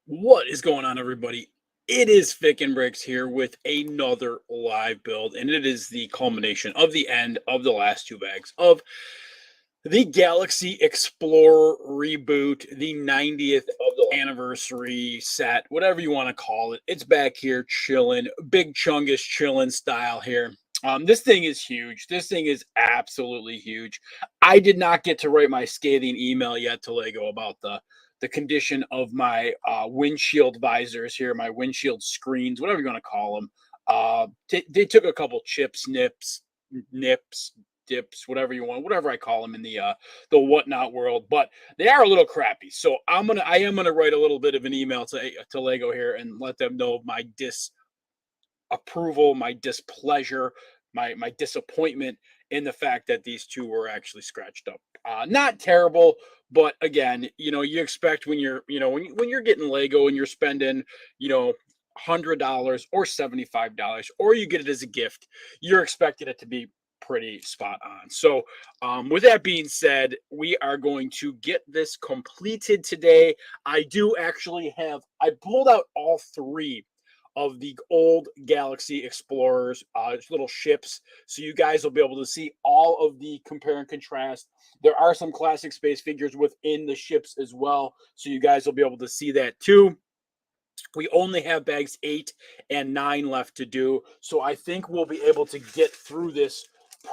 What is going on, everybody? It is Fikinbricks here with another live build, and it is the culmination of the end of the last two bags of the Galaxy Explorer reboot, the 90th of the anniversary set, whatever you want to call it. It's back here chilling, big chungus chilling style here. This thing is huge. This thing is absolutely huge. I did not get to write my scathing email yet to Lego about the condition of my windshield visors here, my windshield screens, whatever you want to call them. They took a couple chips, nips, dips, whatever you want, whatever I call them in the whatnot world, but they are a little crappy. So I am gonna write a little bit of an email to Lego here and let them know my disapproval, my displeasure, my disappointment in the fact that these two were actually scratched up. Not terrible, but again, you expect when you're getting Lego and you're spending, $100 or $75, or you get it as a gift, you're expecting it to be pretty spot on. So, with that being said, we are going to get this completed today. I pulled out all three of the old Galaxy Explorers, little ships, so you guys will be able to see all of the compare and contrast. There are some classic space figures within the ships as well, so you guys will be able to see that too. We only have bags 8 and 9 left to do, so I think we'll be able to get through this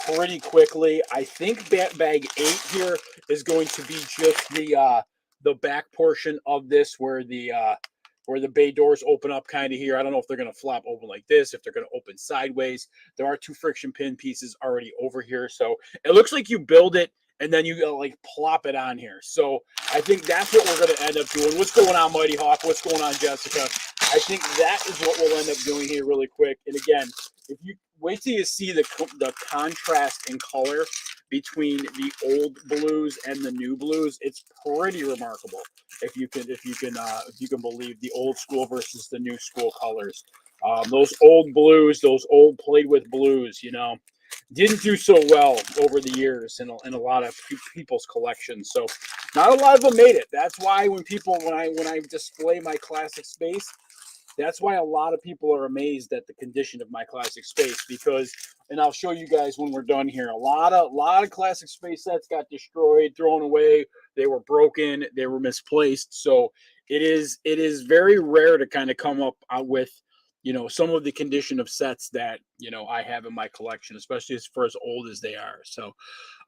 pretty quickly. I think bag 8 here is going to be just the back portion of this where the bay doors open up kind of here. I don't know if they're going to flop open like this, if they're going to open sideways. There are 2 friction pin pieces already over here, so it looks like you build it and then you like plop it on here. So I think that's what we're going to end up doing. What's going on, Mighty Hawk? What's going on, Jessica? I think that is what we'll end up doing here really quick. And again, if you wait till you see the contrast in color between the old blues and the new blues, it's pretty remarkable. If you can believe the old school versus the new school colors. Those old blues, those old played with blues, didn't do so well over the years in a lot of people's collections. So not a lot of them made it. That's why when I display my classic space, that's why a lot of people are amazed at the condition of my classic space, because, and I'll show you guys when we're done here, a lot of classic space sets got destroyed, thrown away, they were broken, they were misplaced. So it is very rare to kind of come up with some of the condition of sets that I have in my collection, especially for as old as they are. So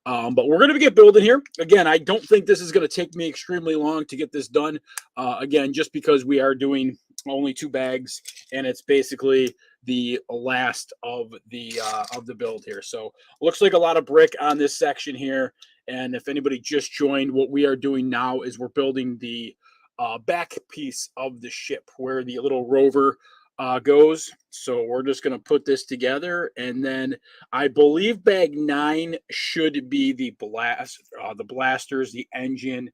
but we're going to get building here. Again, I don't think this is going to take me extremely long to get this done. Again, just because we are doing only 2 bags, and it's basically the last of the build here. So looks like a lot of brick on this section here. And if anybody just joined, what we are doing now is we're building the back piece of the ship where the little rover goes. So we're just going to put this together, and then I believe bag 9 should be the blasters, the engine,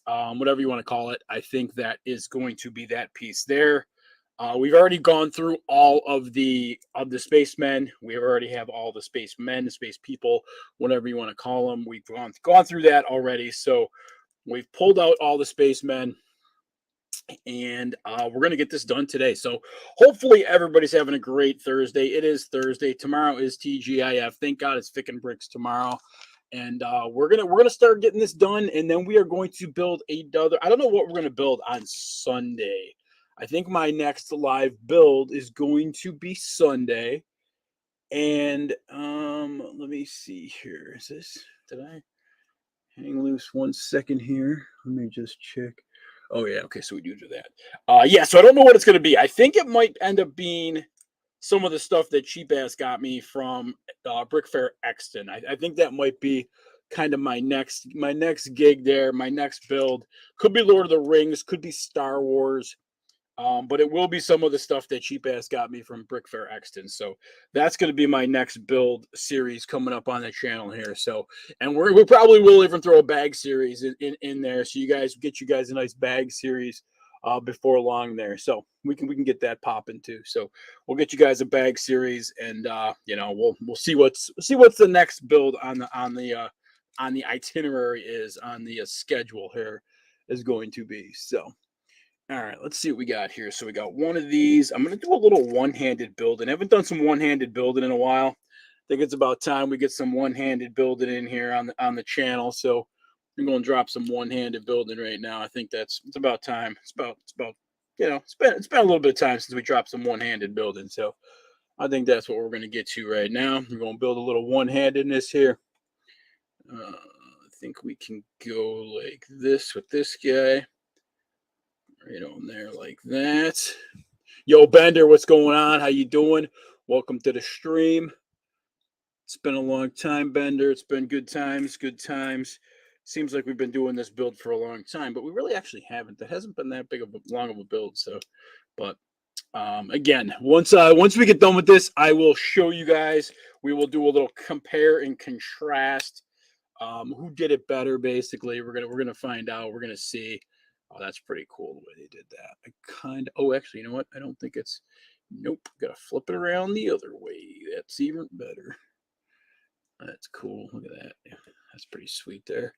whatever you want to call it. I think that is going to be that piece there. We've already gone through all of the spacemen. We already have all the spacemen, the space people, whatever you want to call them. We've gone through that already. So we've pulled out all the spacemen, and we're going to get this done today. So hopefully everybody's having a great Thursday. It is Thursday. Tomorrow is TGIF. Thank God it's Fikinbricks tomorrow. And we're gonna start getting this done, and then we are going to build another. I don't know what we're gonna build on Sunday. I think my next live build is going to be Sunday. And let me see here. Did I hang loose 1 second here? Let me just check. Oh yeah, okay, so we do that. Yeah, so I don't know what it's gonna be. I think it might end up being some of the stuff that Cheap Ass got me from Brick Fair Exton. I think that might be kind of my next gig there, my next build. Could be Lord of the Rings, could be Star Wars, but it will be some of the stuff that Cheap Ass got me from Brick Fair Exton. So that's going to be my next build series coming up on the channel here. So, and we probably will even throw a bag series in there, so you guys a nice bag series before long there. So we can get that popping too. So we'll get you guys a bag series, and we'll see what's the next build on the itinerary is on the schedule here is going to be. So All right, let's see what we got here. So we got one of these. I'm going to do a little one-handed building. I haven't done some one-handed building in a while. I think it's about time we get some one-handed building in here on the channel. So I'm going to drop some one-handed building right now. I think it's about time. It's about it's been a little bit of time since we dropped some one-handed building. So I think that's what we're going to get to right now. We're going to build a little one-handedness here. I think we can go like this with this guy. Right on there like that. Yo, Bender, what's going on? How you doing? Welcome to the stream. It's been a long time, Bender. It's been good times, good times. Seems like we've been doing this build for a long time, but we really actually haven't. That hasn't been that big of a long of a build. So, but again, once we get done with this, I will show you guys. We will do a little compare and contrast. Who did it better? Basically, we're gonna find out. We're gonna see. Oh, that's pretty cool the way they did that. Oh, actually, you know what? I don't think it's. Nope. Gotta flip it around the other way. That's even better. That's cool. Look at that. Yeah, that's pretty sweet there.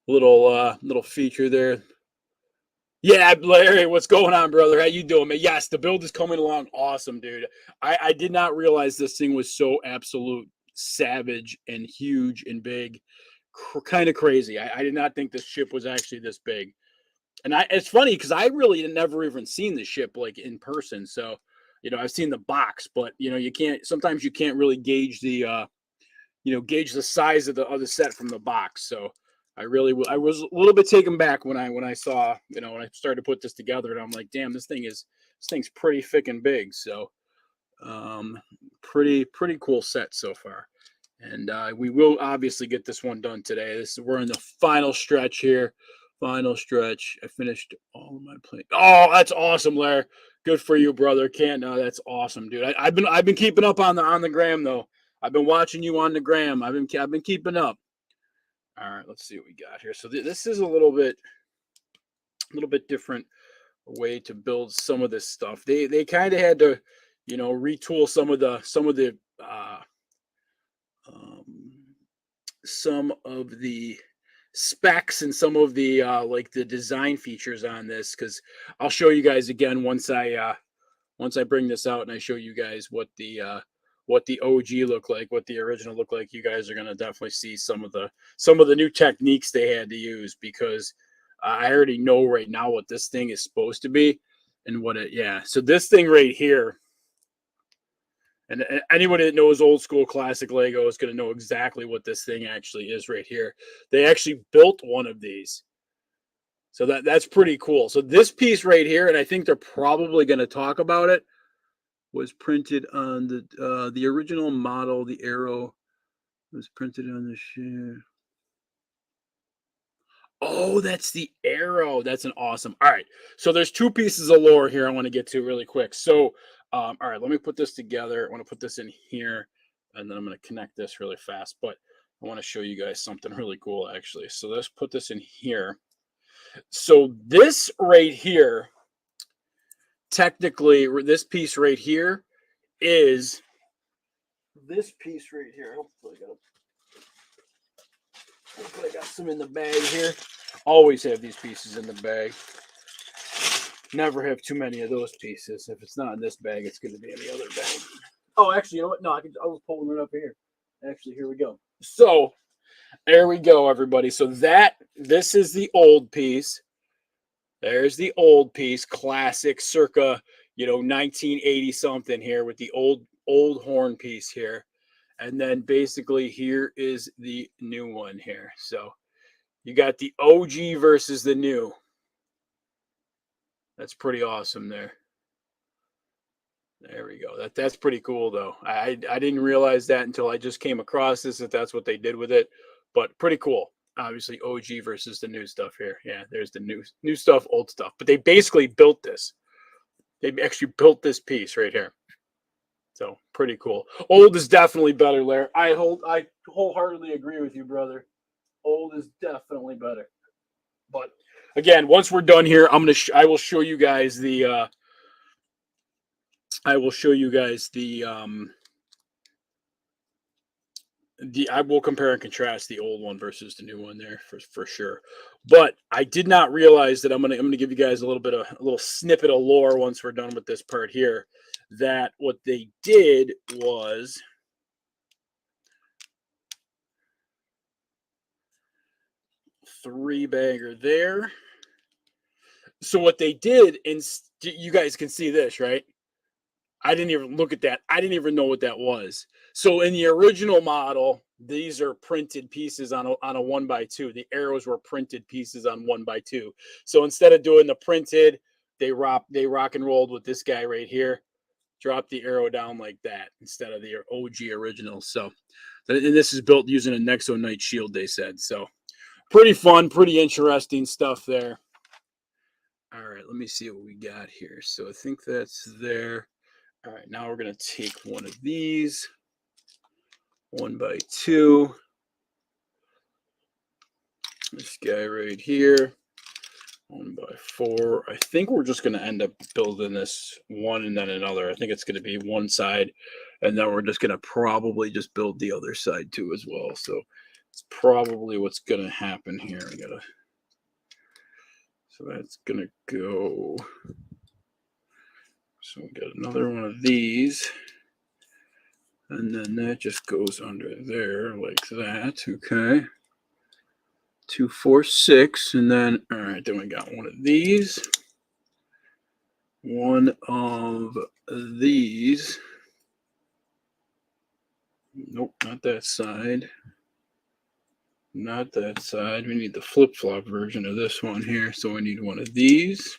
Little feature there. Yeah, Larry, what's going on, brother? How you doing, man? Yes, the build is coming along awesome, dude. I did not realize this thing was so absolute savage and huge and big. Kind of crazy. I did not think this ship was actually this big. And it's funny because I really had never even seen the ship like in person. So, I've seen the box, but sometimes you can't really gauge the size of the set from the box. So I was a little bit taken back when I saw, when I started to put this together, and I'm like, damn, this thing's pretty thick and big. So, pretty cool set so far. And we will obviously get this one done today. We're in the final stretch here. Final stretch. I finished all of my play. Oh, that's awesome, Larry. Good for you, brother. That's awesome, dude. I've been keeping up on the gram though. I've been watching you on the gram. I've been keeping up. All right, let's see what we got here. So this is a little bit different way to build some of this stuff. They kind of had to, retool some of the specs and some of the like the design features on this, because I'll show you guys again once I bring this out and I show you guys what the OG looked like, what the original looked like. You guys are gonna definitely see some of the new techniques they had to use, because I already know right now what this thing is supposed to be and so this thing right here. And anyone that knows old school classic Lego is going to know exactly what this thing actually is right here. They actually built one of these. So that's pretty cool. So this piece right here, and I think they're probably going to talk about it, was printed on the original model. The arrow was printed on the ship. Oh, that's the arrow. That's an awesome. All right. So there's two pieces of lore here I want to get to really quick. So, all right, let me put this together. I want to put this in here, and then I'm going to connect this really fast. But I want to show you guys something really cool, actually. So let's put this in here. So this right here, technically, this piece right here is this piece right here. Hopefully I got some in the bag here. Always have these pieces in the bag. Never have too many of those pieces. If it's not in this bag, it's going to be in the other bag. Oh, actually, you know what? No, I was pulling it up here. Actually, here we go. So there we go, everybody. So this is the old piece. There's the old piece, classic, circa 1980 something here, with the old horn piece here. And then basically here is the new one here. So you got the OG versus the new. That's pretty awesome there. There we go. That's pretty cool though. I didn't realize that until I just came across this, that that's what they did with it. But pretty cool. Obviously OG versus the new stuff here. Yeah, there's the new stuff, old stuff. But they basically built this. They actually built this piece right here. So pretty cool. Old is definitely better, Larry. I wholeheartedly agree with you, brother. Old is definitely better. But again, once we're done here, I will show you guys the I will compare and contrast the old one versus the new one there for sure. But I did not realize that I'm gonna give you guys a little snippet of lore once we're done with this part here. That what they did was 3-bagger there. So what they did, and you guys can see this, right? I didn't even look at that. I didn't even know what that was. So in the original model, these are printed pieces on a 1x2. The arrows were printed pieces on 1x2. So instead of doing the printed, they rock and rolled with this guy right here. Drop the arrow down like that instead of the OG original. So, and this is built using a Nexo Knight shield, they said. So pretty fun, pretty interesting stuff there. All right, let me see what we got here. So I think that's there. All right, now we're going to take one of these, 1x2. This guy right here, 1x4. I think we're just going to end up building this one and then another. I think it's going to be one side, and then we're just going to probably just build the other side too as well. So it's probably what's going to happen here. So that's going to go. So we got another one of these. And then that just goes under there like that. Okay. 2, 4, 6. And then, all right, then we got one of these. One of these. Nope, not that side. Not that side. We need the flip-flop version of this one here. So we need one of these.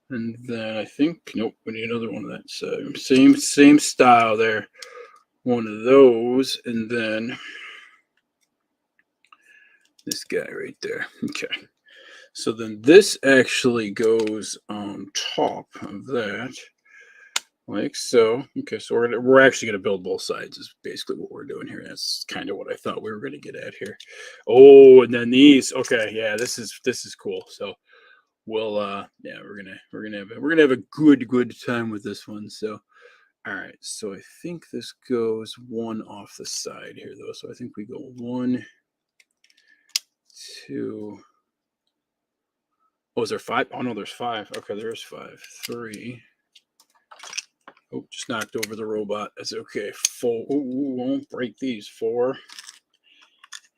And then I think, nope, we need another one of that side. Same style there. One of those, and then this guy right there. Okay. So then this actually goes on top of that, like so. Okay, so we're actually gonna build both sides. Is basically what we're doing here. That's kind of what I thought we were gonna get at here. Oh, and then these. Okay, yeah, this is cool. So we'll yeah, we're gonna have a good time with this one. So all right, so I think this goes one off the side here though. So I think we go 1, 2. Oh, is there 5? Oh no, there's 5. Okay, there's 5. 3. Oh, just knocked over the robot. That's okay. 4. Oh, won't break these. 4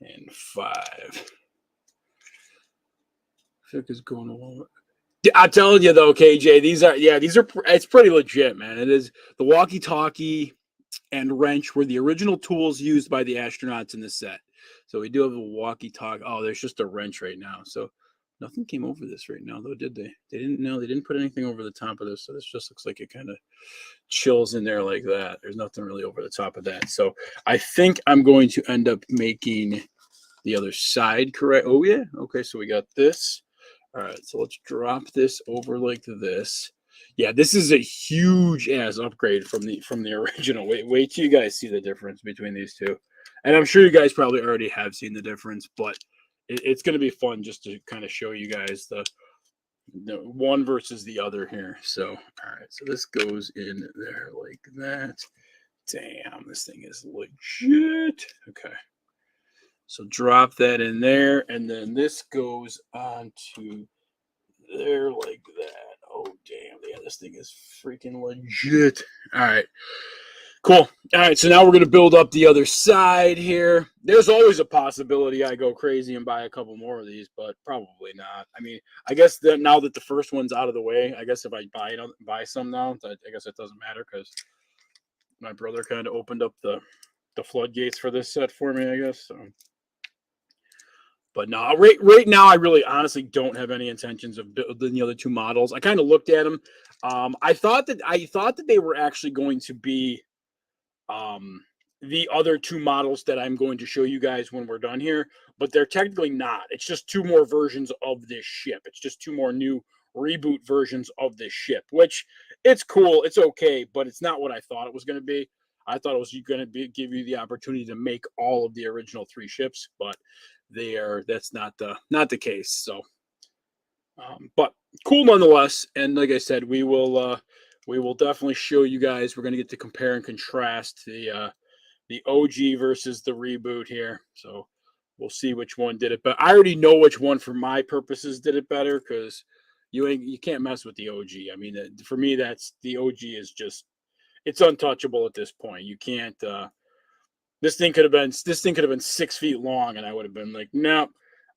and 5. I think it's going along. I'm telling you though, KJ, these are it's pretty legit, man. It is. The walkie-talkie and wrench were the original tools used by the astronauts in the set. So we do have a walkie-talkie. Oh, there's just a wrench right now. So nothing came over this right now, though, did they? They didn't. No, they didn't put anything over the top of this. So this just looks like it kind of chills in there like that. There's nothing really over the top of that. So I think I'm going to end up making the other side correct. Oh yeah. Okay. So we got this. All right. So let's drop this over like this. Yeah, this is a huge ass upgrade from the original. Wait till you guys see the difference between these two, and I'm sure you guys probably already have seen the difference, but it's going to be fun just to kind of show you guys the one versus the other here. So all right, so this goes in there like that. Damn, this thing is legit. Okay, so drop that in there, and then this goes on to there like that. Oh, damn. Yeah, this thing is freaking legit. All right. Cool. All right. So now we're going to build up the other side here. There's always a possibility I go crazy and buy a couple more of these, but probably not. I mean, I guess that now that the first one's out of the way, I guess if I buy some now, I guess it doesn't matter because my brother kind of opened up the floodgates for this set for me, I guess. So. But no, right now, I really honestly don't have any intentions of building the other two models. I kind of looked at them. I thought that they were actually going to be the other two models that I'm going to show you guys when we're done here, but they're technically not. It's just two more versions of this ship. It's just two more new reboot versions of this ship, which it's cool. It's okay, but it's not what I thought it was going to be. I thought it was going to give you the opportunity to make all of the original 3 ships, but that's not the case. So, but cool nonetheless. And like I said, we will definitely show you guys. We're going to get to compare and contrast the OG versus the reboot here. So we'll see which one did it. But I already know which one, for my purposes, did it better, because you can't mess with the OG. I mean, for me, that's the OG is just, it's untouchable at this point. You can't. This thing could have been 6 feet long, and I would have been like, no,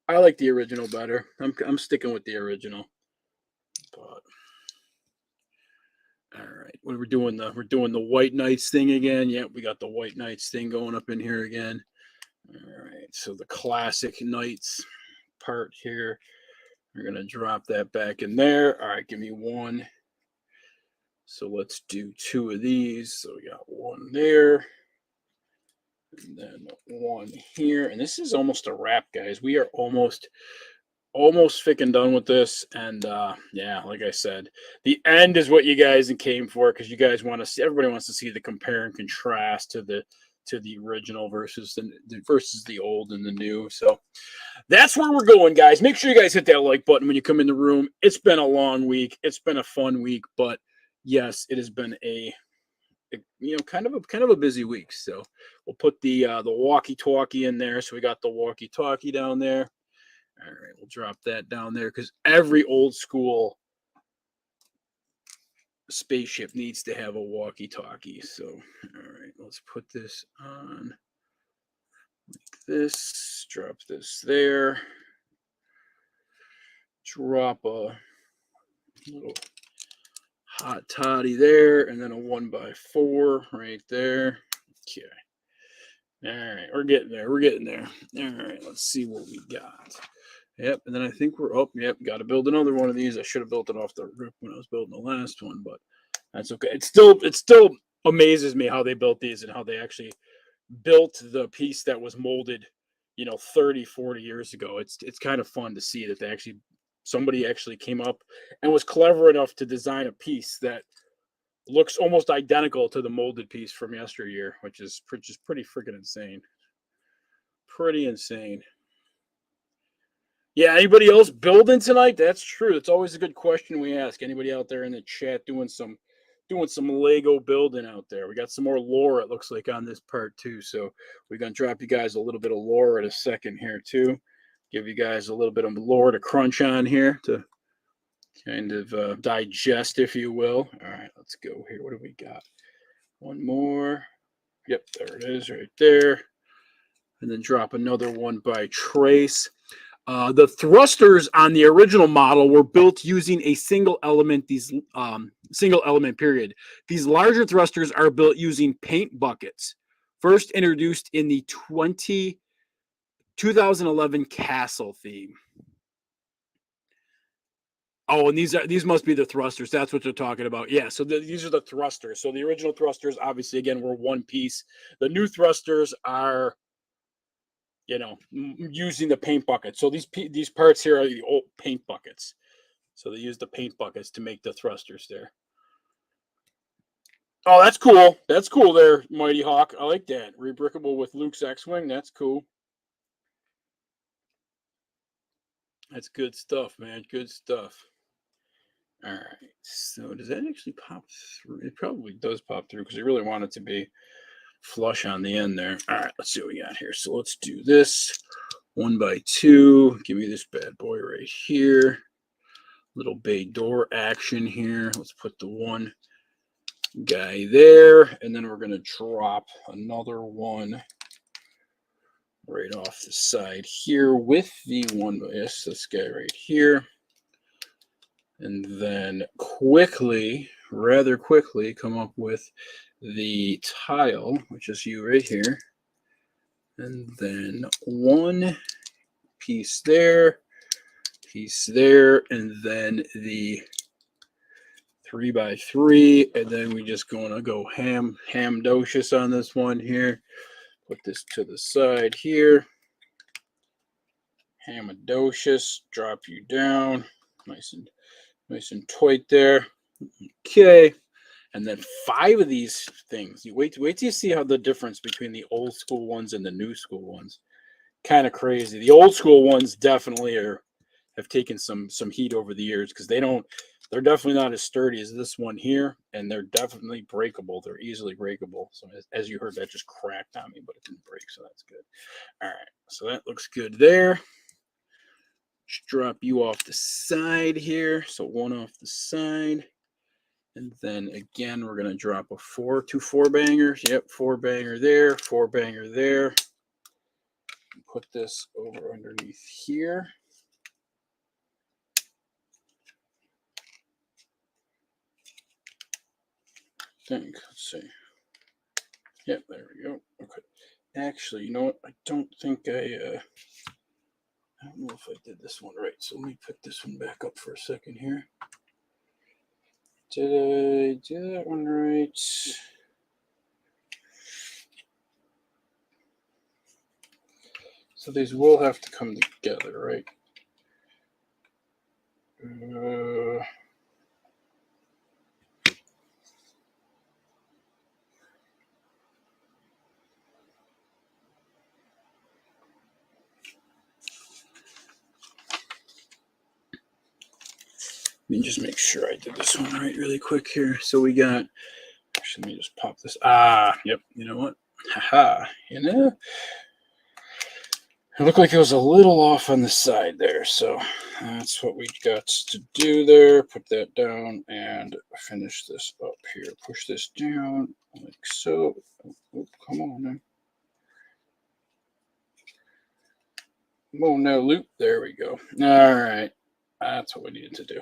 I like the original better. I'm sticking with the original. But all right, we're doing the White Knights thing again. Yep, we got the White Knights thing going up in here again. All right, so the classic Knights part here, we're gonna drop that back in there. All right, give me one. So let's do 2 of these. So we got one there, and then one here. And this is almost a wrap, guys. We are almost freaking done with this. And yeah, like I said, the end is what you guys came for, because you guys want to see, everybody wants to see the compare and contrast to the original versus the old and the new. So that's where we're going, guys. Make sure you guys hit that like button when you come in the room. It's been a long week. It's been a fun week, but yes, it has been a kind of a busy week. So we'll put the walkie-talkie in there. So we got the walkie-talkie down there. All right, we'll drop that down there, because every old school spaceship needs to have a walkie-talkie. So, all right, let's put this on like this. Drop this there. Drop a little hot toddy there, and then a 1x4 right there. Okay. All right, we're getting there. We're getting there. All right, let's see what we got. Yep, and then I think we're up. Yep, got to build another one of these. I should have built it off the rip when I was building the last one, but that's okay. It still amazes me how they built these, and how they actually built the piece that was molded, 30, 40 years ago. It's kind of fun to see that somebody actually came up and was clever enough to design a piece that looks almost identical to the molded piece from yesteryear, which is pretty freaking insane. Pretty insane. Yeah, anybody else building tonight? That's true. It's always a good question we ask. Anybody out there in the chat doing some Lego building out there? We got some more lore, it looks like, on this part too. So we're gonna drop you guys a little bit of lore in a second here too. Give you guys a little bit of lore to crunch on here, to kind of digest, if you will. All right, let's go here. What do we got? One more. Yep, there it is right there. And then drop another one by Trace. The thrusters on the original model were built using a single element. Period. These larger thrusters are built using paint buckets, first introduced in the 2011 Castle theme. Oh, and these must be the thrusters. That's what they're talking about. Yeah, so these are the thrusters. So the original thrusters, obviously, again, were one piece. The new thrusters are, using the paint bucket. So these parts here are the old paint buckets. So they use the paint buckets to make the thrusters there. Oh, that's cool. That's cool there, Mighty Hawk. I like that. Rebrickable with Luke's X-Wing. That's cool. That's good stuff, man. Good stuff. All right. So does that actually pop through? It probably does pop through, because I really want it to be flush on the end there. All right. Let's see what we got here. So let's do this 1x2. Give me this bad boy right here. Little bay door action here. Let's put the one guy there, and then we're going to drop another one right off the side here with the one. Yes, this guy right here. And then rather quickly, come up with the tile, which is you right here. And then one piece there, and then the 3x3, and then we just gonna go hamdocious on this one here. Put this to the side here. Hamdocious, drop you down, nice and tight there. Okay, and then 5 of these things. You wait till you see how the difference between the old school ones and the new school ones. Kind of crazy. The old school ones definitely have taken some heat over the years, because they don't They're definitely not as sturdy as this one here, and they're definitely breakable. They're easily breakable. So as you heard, that just cracked on me, but it didn't break, so that's good. All right, so that looks good there. Just drop you off the side here. So one off the side. And then again, we're going to drop two 4-bangers. Yep, 4-banger there, 4-banger there. Put this over underneath here. Let's see. Yep, there we go. Okay. Actually, you know what? I don't think I don't know if I did this one right. So let me pick this one back up for a second here. Did I do that one right? So these will have to come together, right? Let me just make sure I did this one right really quick here. So we got, actually, let me just pop this. Yep. You know what? Haha. You know, it looked like it was a little off on the side there. So that's what we got to do there. Put that down and finish this up here. Push this down like so. Oh, come on now. Come on now, Luke. There we go. All right. That's what we needed to do.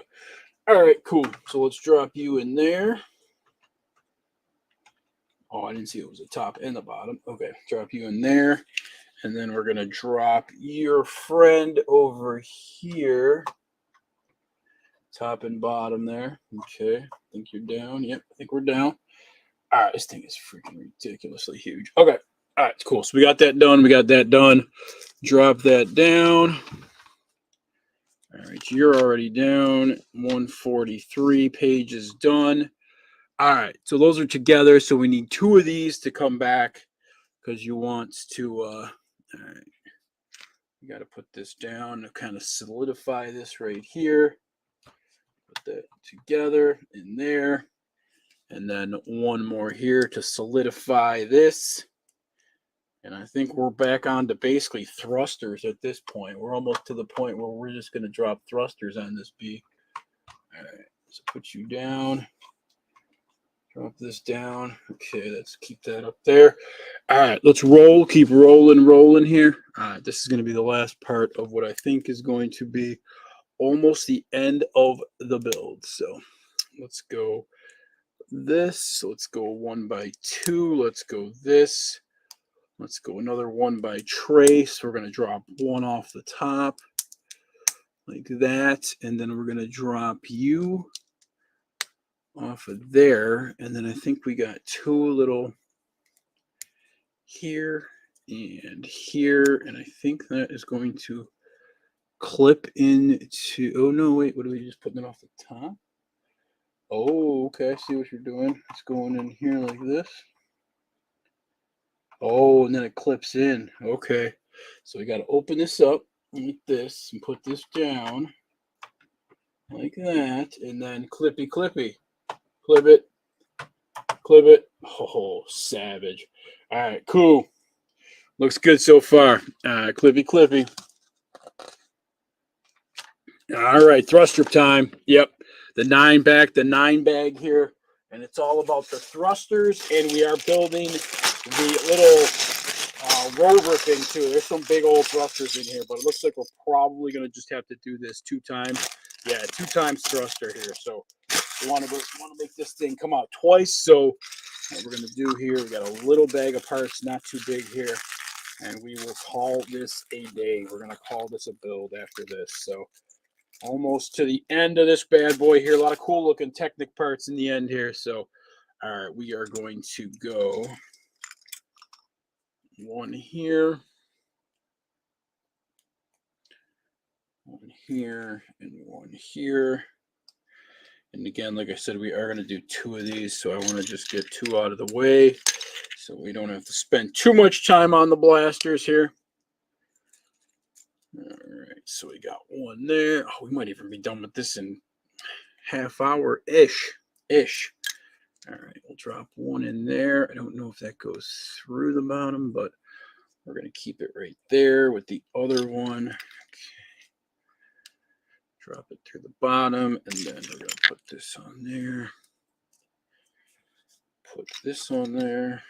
All right, cool. So let's drop you in there. Oh, I didn't see it was the top and the bottom. Okay, drop you in there. And then we're going to drop your friend over here. Top and bottom there. Okay, I think you're down. Yep, I think we're down. All right, this thing is freaking ridiculously huge. Okay, all right, cool. So we got that done. We got that done. Drop that down. All right, you're already down. 143 pages done. All right, so those are together. So we need 2 of these to come back because you want to, all right, you got to put this down to kind of solidify this right here. Put that together in there. And then 1 more here to solidify this. And I think we're back on to basically thrusters at this point. We're almost to the point where we're just going to drop thrusters on this bee. All right, so put you down. Drop this down. Okay, let's keep that up there. All right, let's roll. Keep rolling here. All right, this is going to be the last part of what I think is going to be almost the end of the build. So let's go this. Let's go 1 by 2. Let's go this. Let's go another 1 by trace. We're going to drop 1 off the top like that. And then we're going to drop you off of there. And then I think we got 2 little here and here. And I think that is going to clip into, oh no, wait, what are we just putting it off the top? Oh, okay, I see what you're doing. It's going in here like this. Oh, and then it clips in. Okay. So we got to open this up like this and put this down like that. And then clippy. Clip it. Clip it. Oh, savage. All right, cool. Looks good so far. Clippy. All right, thruster time. Yep. The 9 bag here. And it's all about the thrusters. And we are building the little rover thing too. There's some big old thrusters in here, but it looks like we're probably going to just have to do this 2 times. Yeah, 2 times thruster here. So we want to make this thing come out twice. So what we're going to do here, we got a little bag of parts, not too big here, and we will call this a day. We're going to call this a build after this. So almost to the end of this bad boy here. A lot of cool looking Technic parts in the end here. So all right, we are going to go 1 here, 1 here, and 1 here. And again, like I said, we are going to do 2 of these. So I want to just get 2 out of the way so we don't have to spend too much time on the blasters here. All right, so we got 1 there. Oh, we might even be done with this in half hour ish. All right, we'll drop one in there. I don't know if that goes through the bottom, but we're going to keep it right there with the other one. Okay. Drop it through the bottom, and then we're going to put this on there. Put this on there.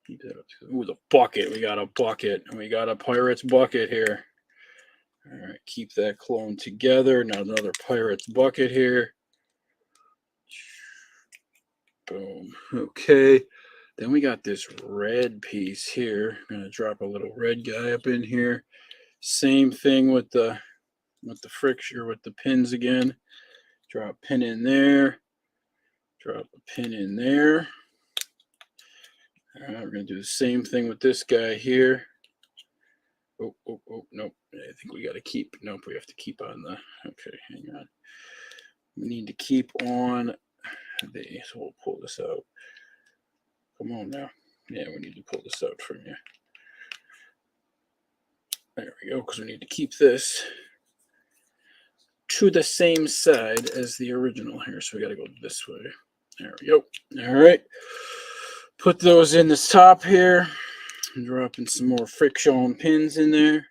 Keep that up. Ooh, the bucket. We got a bucket. And we got a Pirates bucket here. All right, keep that clone together. Now another Pirates bucket here. Boom. Okay. Then we got this red piece here. I'm gonna drop a little red guy up in here. Same thing with the friction, or with the pins again. Drop a pin in there. Drop a pin in there. All right, we're gonna do the same thing with this guy here. Oh, nope. I think we gotta keep. Nope, we have to keep on the. Okay, hang on. We need to keep on the. So we'll pull this out. Come on now. Yeah, we need to pull this out from you. There we go, because we need to keep this to the same side as the original here. So we got to go this way. There we go. All right. Put those in the top here. I'm dropping some more friction pins in there.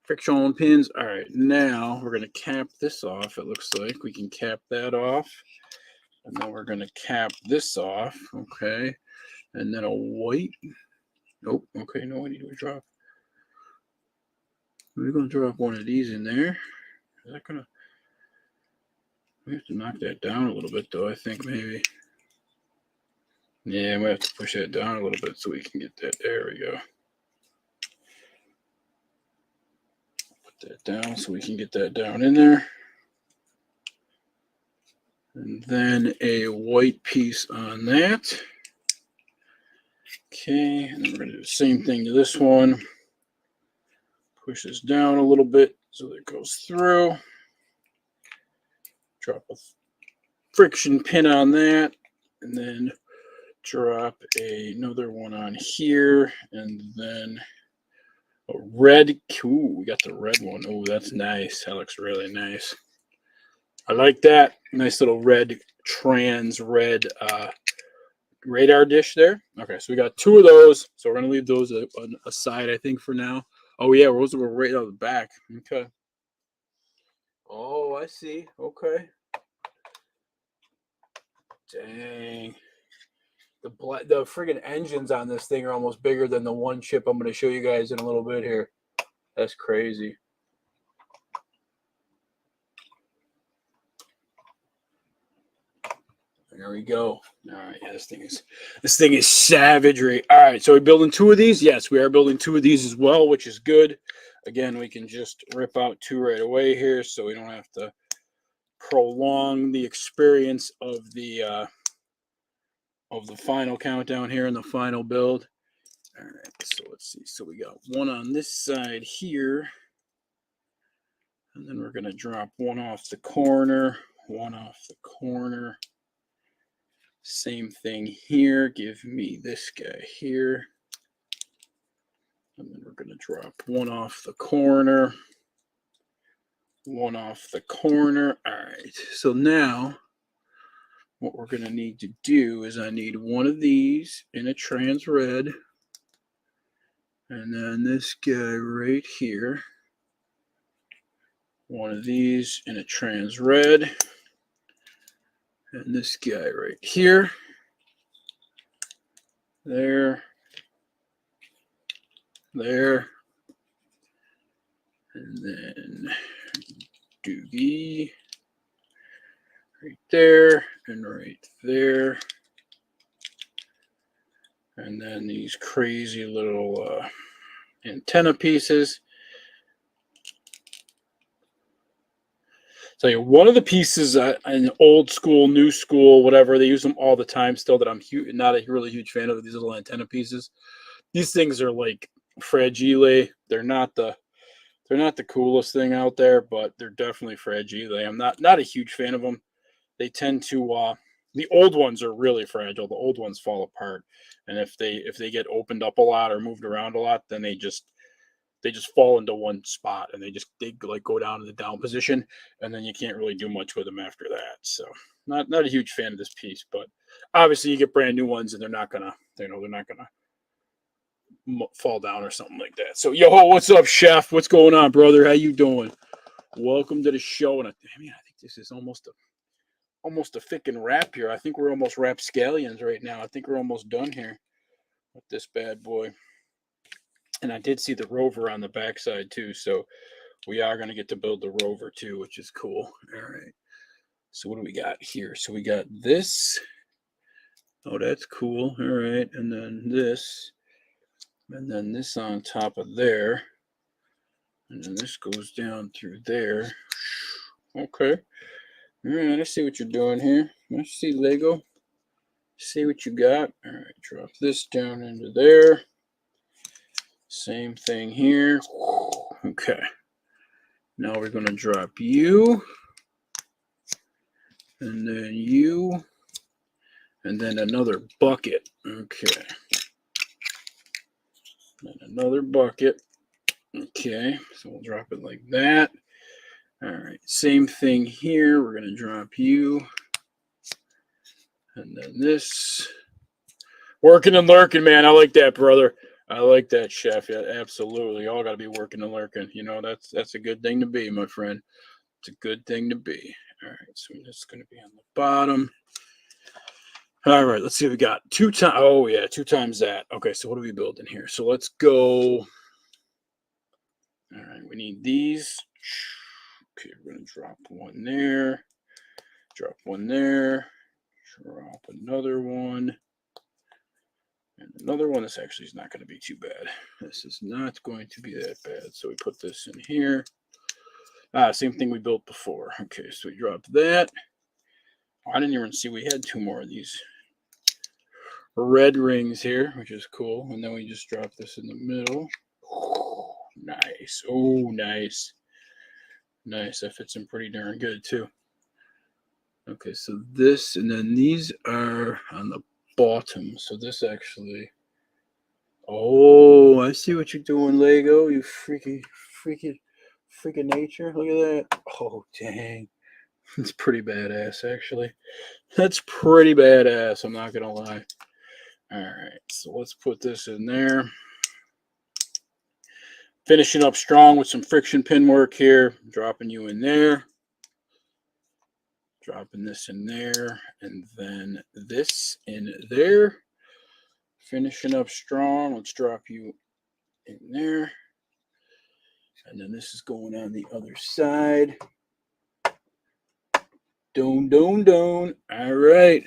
Friction pins. All right. Now we're going to cap this off. It looks like we can cap that off. And then we're going to cap this off. Okay. And then a white. Nope. Okay. No, I need to drop. We're going to drop one of these in there. Is that going to... We have to knock that down a little bit, though, I think, maybe. Yeah, we have to push that down a little bit so we can get that. There we go. Put that down so we can get that down in there. And then a white piece on that. Okay, and then we're going to do the same thing to this one. Push this down a little bit so that it goes through. Drop a friction pin on that, and then drop another one on here, and then a red. Ooh, we got the red one. Oh, that's nice. That looks really nice. I like that. Nice little red red radar dish there. Okay, so we got two of those. So we're gonna leave those aside, I think, for now. Oh yeah, those were right on the back. Okay. Oh, I see. Okay. Dang. The friggin' engines on this thing are almost bigger than the one chip I'm going to show you guys in a little bit here. That's crazy. There we go. All right, yeah, this thing is savagery. All right, so we're building two of these. Yes, we are building two of these as well, which is good. Again, we can just rip out two right away here, so we don't have to prolong the experience of the final countdown here and the final build. All right, so let's see. So we got one on this side here, and then we're going to drop one off the corner, one off the corner. Same thing here. Give me this guy here. And then we're going to drop one off the corner, one off the corner. All right, so now what we're going to need to do is I need one of these in a trans red. And then this guy right here. One of these in a trans red. And this guy right here. There. There. And then Doogie. Right there. And right there. And then these crazy little antenna pieces. So one of the pieces in old school, new school, whatever, they use them all the time still, that I'm not a really huge fan of, these little antenna pieces. These things are like fragile. They're not the coolest thing out there, but they're definitely fragile. I'm not a huge fan of them. They tend to the old ones are really fragile. The old ones fall apart. And if they get opened up a lot or moved around a lot, then they just they just fall into one spot and they like go down in the down position, and then you can't really do much with them after that. So not a huge fan of this piece, but obviously you get brand new ones and they're not gonna fall down or something like that. So yo, what's up, Chef? What's going on, brother? How you doing? Welcome to the show. And I think this is almost a Fikin wrap here. I think we're almost rapscallions right now. I think we're almost done here with this bad boy. And I did see the rover on the backside too, so we are going to get to build the rover too, which is cool. All right. So what do we got here? So we got this. Oh, that's cool. All right. And then this. And then this on top of there. And then this goes down through there. Okay. All right. I see what you're doing here. I see Lego. See what you got. All right. Drop this down into there. Same thing here. Okay. Now we're going to drop you. And then you. And then another bucket. Okay. And another bucket. Okay. So we'll drop it like that. All right. Same thing here. We're going to drop you. And then this. Working and lurking, man. I like that, brother. I like that, Chef. Yeah, absolutely. All got to be working and lurking. You know, that's a good thing to be, my friend. It's a good thing to be. All right, so this is going to be on the bottom. All right, let's see what we got. 2 times. Oh, yeah, 2 times that. Okay, so what are we building here? So let's go. All right, we need these. Okay, we're going to drop one there. Drop one there. Drop another one. And another one. This actually is not going to be too bad. This is not going to be that bad. So we put this in here. Same thing we built before. Okay, so we dropped that. I didn't even see we had 2 more of these red rings here, which is cool. And then we just drop this in the middle. Oh, nice. Oh, nice. Nice. That fits in pretty darn good, too. Okay, so this, and then these are on the bottom. So this actually, oh, I see what you're doing, Lego. You freaky nature. Look at that. Oh, dang. It's pretty badass, actually. That's pretty badass, I'm not gonna lie. All right, so let's put this in there. Finishing up strong with some friction pin work here. Dropping you in there. Dropping this in there, and then this in there. Finishing up strong. Let's drop you in there. And then this is going on the other side. Don't. All right.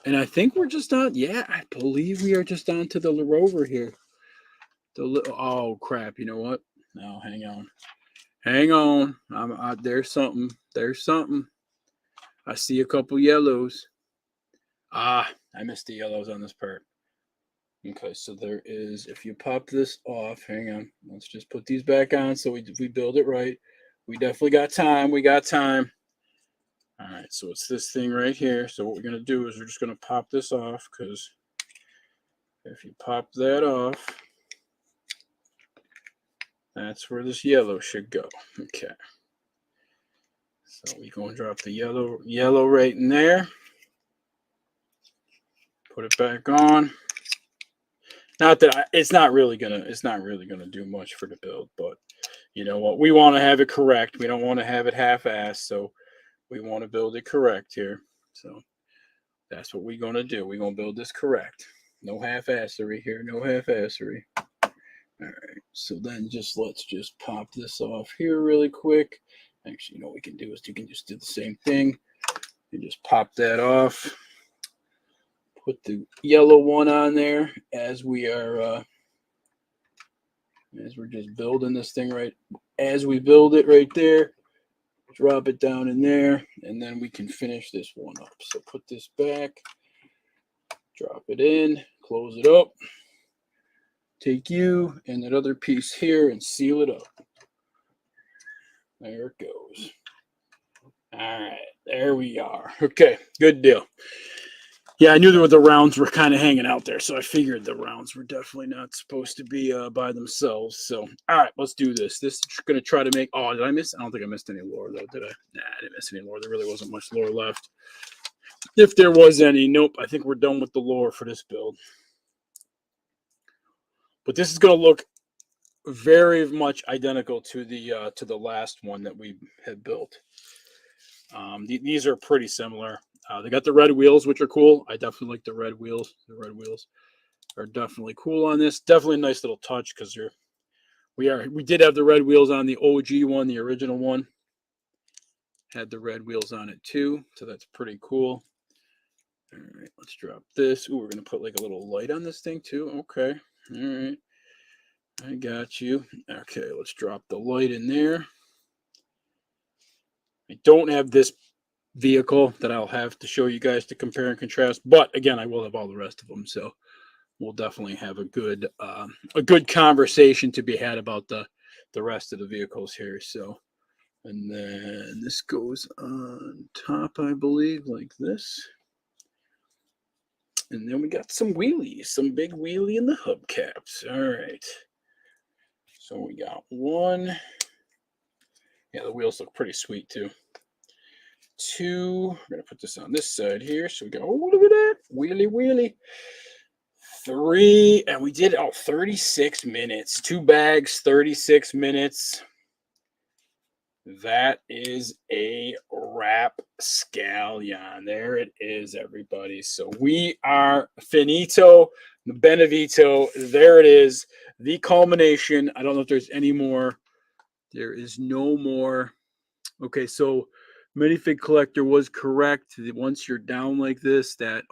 And I think we're just on. Yeah, I believe we are just on to the rover here. Oh, crap. You know what? No, hang on. Hang on. There's something. There's something. I see a couple yellows. I missed the yellows on this part. Okay, so there is, if you pop this off, hang on. Let's just put these back on so we build it right. We definitely got time. We got time. All right, so it's this thing right here. So what we're going to do is we're just going to pop this off, because if you pop that off, that's where this yellow should go. Okay. So we're going to drop the yellow right in there. Put it back on. Not that it's not really gonna do much for the build, but you know what? We want to have it correct. We don't want to have it half-assed, so we want to build it correct here. So that's what we're gonna do. We're gonna build this correct. No half-assery here. No half-assery. All right. So then let's just pop this off here really quick. Actually, you know what we can do is you can just do the same thing. You just pop that off. Put the yellow one on there as we're just building this thing right. As we build it right there, drop it down in there, and then we can finish this one up. So put this back, drop it in, close it up, take you and that other piece here and seal it up. There it goes. All right, there we are. Okay, good deal. Yeah, I knew the rounds were kind of hanging out there, so I figured the rounds were definitely not supposed to be by themselves. So, all right, let's do this. This is going to try to make. Oh, did I miss? I don't think I missed any lore though, did I? Nah, I didn't miss any lore. There really wasn't much lore left. If there was any, nope. I think we're done with the lore for this build. But this is going to look very much identical to the last one that we had built. These are pretty similar. They got the red wheels, which are cool. I definitely like the red wheels. The red wheels are definitely cool on this. Definitely a nice little touch because we did have the red wheels on the OG one, the original one. Had the red wheels on it too, so that's pretty cool. All right, let's drop this. Ooh, we're gonna put like a little light on this thing too. Okay, all right, I got you. Okay, let's drop the light in there. I don't have this vehicle that I'll have to show you guys to compare and contrast, but again, I will have all the rest of them, so we'll definitely have a good conversation to be had about the rest of the vehicles here. So, and then this goes on top, I believe, like this. And then we got some wheelies, some big wheelie in the hubcaps. All right. So we got one. Yeah, the wheels look pretty sweet too. Two. We're gonna put this on this side here. So we got, oh, look at that. Wheelie. Three, and we did 36 minutes. 2 bags, 36 minutes. That is a rapscallion. There it is, everybody. So we are finito, Benevito. There it is. The culmination. I don't know if there's any more. There is no more. Okay, so minifig collector was correct. Once you're down like this, that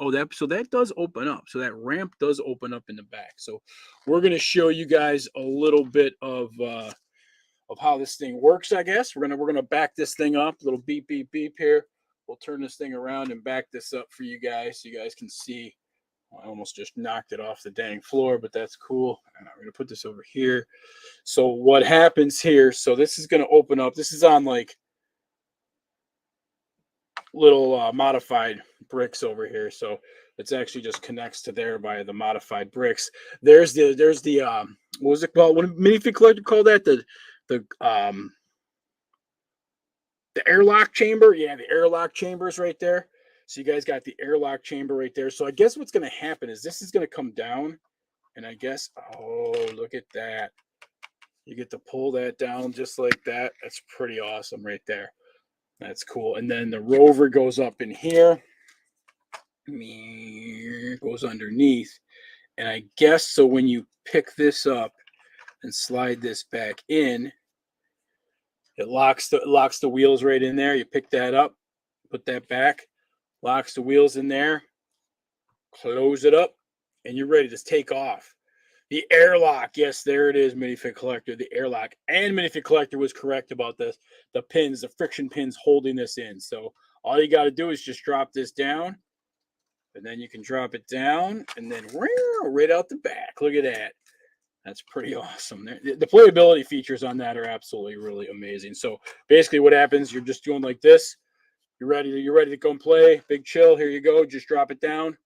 does open up. So that ramp does open up in the back. So we're gonna show you guys a little bit of how this thing works. I guess we're gonna back this thing up. A little beep beep beep here. We'll turn this thing around and back this up for you guys, so you guys can see. I almost just knocked it off the dang floor, but that's cool. We're gonna put this over here. So what happens here? So this is gonna open up. This is on like little modified bricks over here, so it's actually just connects to there by the modified bricks. There's the what was it called? What did minifig collector call that? The airlock chamber. Yeah, the airlock chamber is right there. So you guys got the airlock chamber right there. So I guess what's going to happen is this is going to come down, and I guess, oh, look at that. You get to pull that down just like that. That's pretty awesome right there. That's cool. And then the rover goes up in here. Goes underneath. And I guess so when you pick this up and slide this back in, it locks the wheels right in there. You pick that up, put that back, locks the wheels in there, close it up, and you're ready to take off. The airlock, yes, there it is, minifig collector. The airlock and minifig collector was correct about this. The pins, the friction pins holding this in. So all you got to do is just drop this down, and then you can drop it down, and then right out the back. Look at that. That's pretty awesome. The playability features on that are absolutely really amazing. So basically, what happens? You're just doing like this. You're ready to go and play. Big chill. Here you go. Just drop it down.